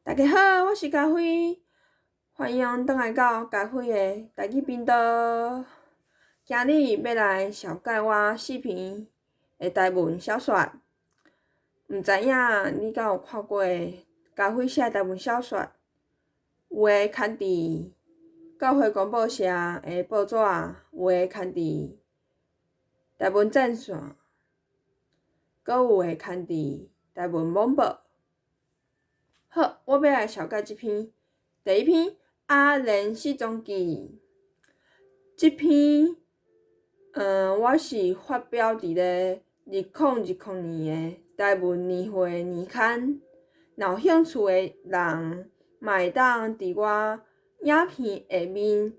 大家好，我是嘉辉，欢迎倒来到嘉辉的台语频道。今日要来小解我4篇的台文小说。毋知影你敢有看过嘉辉写的台文小说？有诶刊伫教会公报社的报纸，有诶刊伫台文战线，阁有诶刊伫台文网报。好，我要来小解即篇。第一篇《阿莲失踪记》。即篇，我是发表伫咧2020年的台文年会年刊。若有兴趣的人，嘛会当伫我影片下面，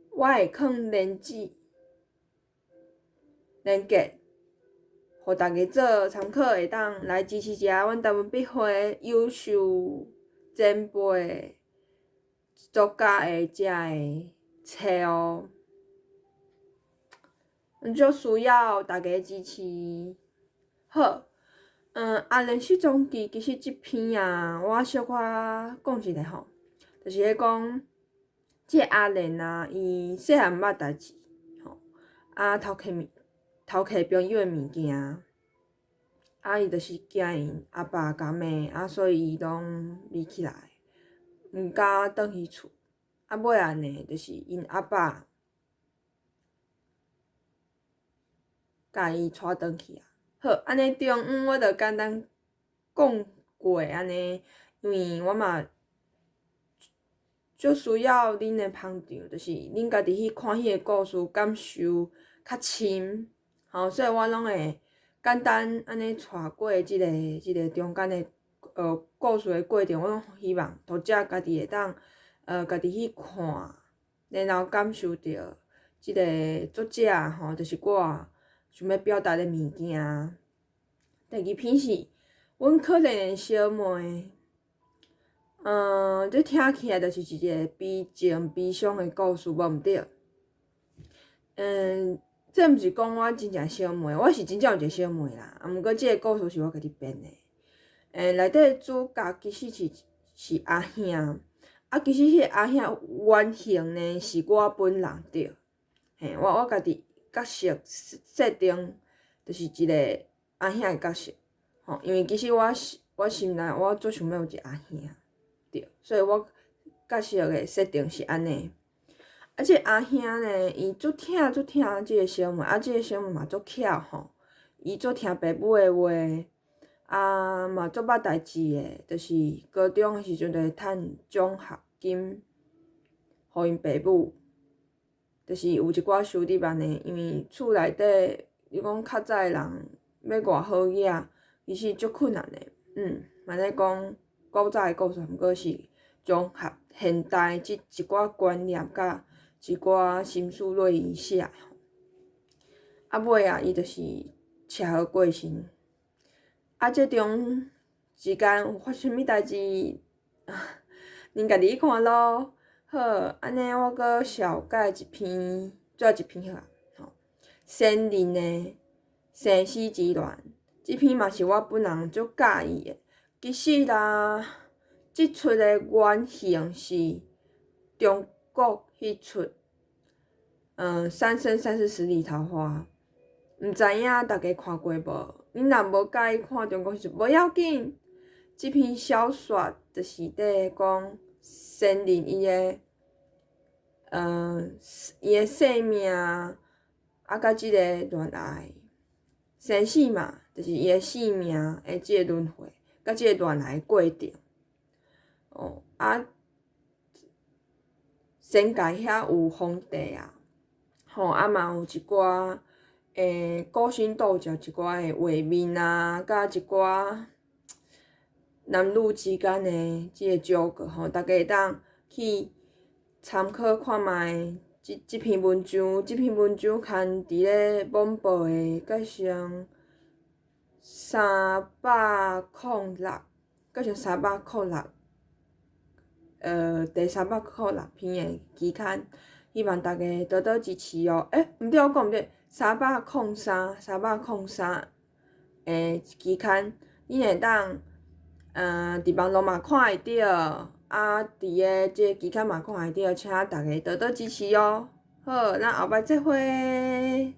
我会放链接，互大家做参考，会当来支持一下阮台湾笔会优秀前辈作家的遮个册哦。就需要大家支持。好，阿莲失踪记其实即篇啊，我小可讲一下吼，就是咧讲，即个阿莲啊，伊细汉毋捌代志，吼，偷摕朋友的物件，伊就是惊因阿爸甲骂，所以伊拢离起来，毋敢转去厝。尾仔呢，就是因阿爸甲伊带转去啊。好，安尼中我着简单讲过安尼，因为我嘛足需要恁的捧场，就是恁家己去看迄个故事，感受较深，吼，所以我拢会简单安尼带过即个中间的故事的过程，我拢希望读者家己会当家己去看，然后感受着即个作者吼，就是我想要表达的物件。第二篇是阮可怜的小妹。这听起来就是一个悲情悲伤的故事，无毋对。这毋是讲我真正小妹，我是真正有一个小妹啦。毋过即个故事是我家己编的。内底主角其实是阿兄，其实迄个阿兄原型呢是我本人对。我家己角色设定就是一个阿兄的角色，吼，因为其实我心内我足想要有一个阿兄。对，所以我角色的设定是安尼。即个阿兄呢，伊足疼即个小妹，即个小妹嘛足巧吼，伊足听爸母的话，嘛足捌代志的，就是高中的时阵就会趁奖学金，互因爸母，就是有一寡收入安尼。因为厝内底，你讲较早的人要偌好野，其实足困难的。嘛咧讲古早的故事，毋过是综合现代即一寡观念甲一寡心思落去写。尾仔伊就是车祸过身。这中间有发生啥物代志，恁家己去看咯。好，安尼我阁小解一篇，最后一篇好啊。吼，仙人的生死之乱，即篇嘛是我本人足介意的。其实啦，即出的原型是中国迄出三生三世十里桃花，毋知影大家看过无？恁若无介意看中国迄出，无要紧。即篇小说就是伫讲仙人伊的生命，甲即个恋爱生死嘛，就是伊的性命的即个轮回，甲即个恋爱的过程。仙界遐有皇帝啊，嘛有一寡勾心斗角，一寡的画面啊，甲一寡男女之间的即个纠葛，大家会当去参考看卖即篇文章。即篇文章刊伫咧网报的改成306，改成306。第306篇的期刊，希望大家多多支持哦。毋对，我讲毋对，303的期刊，恁会当伫网络嘛看会到，啊，伫个即个期刊嘛看会到，请大家多多支持哦。好，咱后摆再会。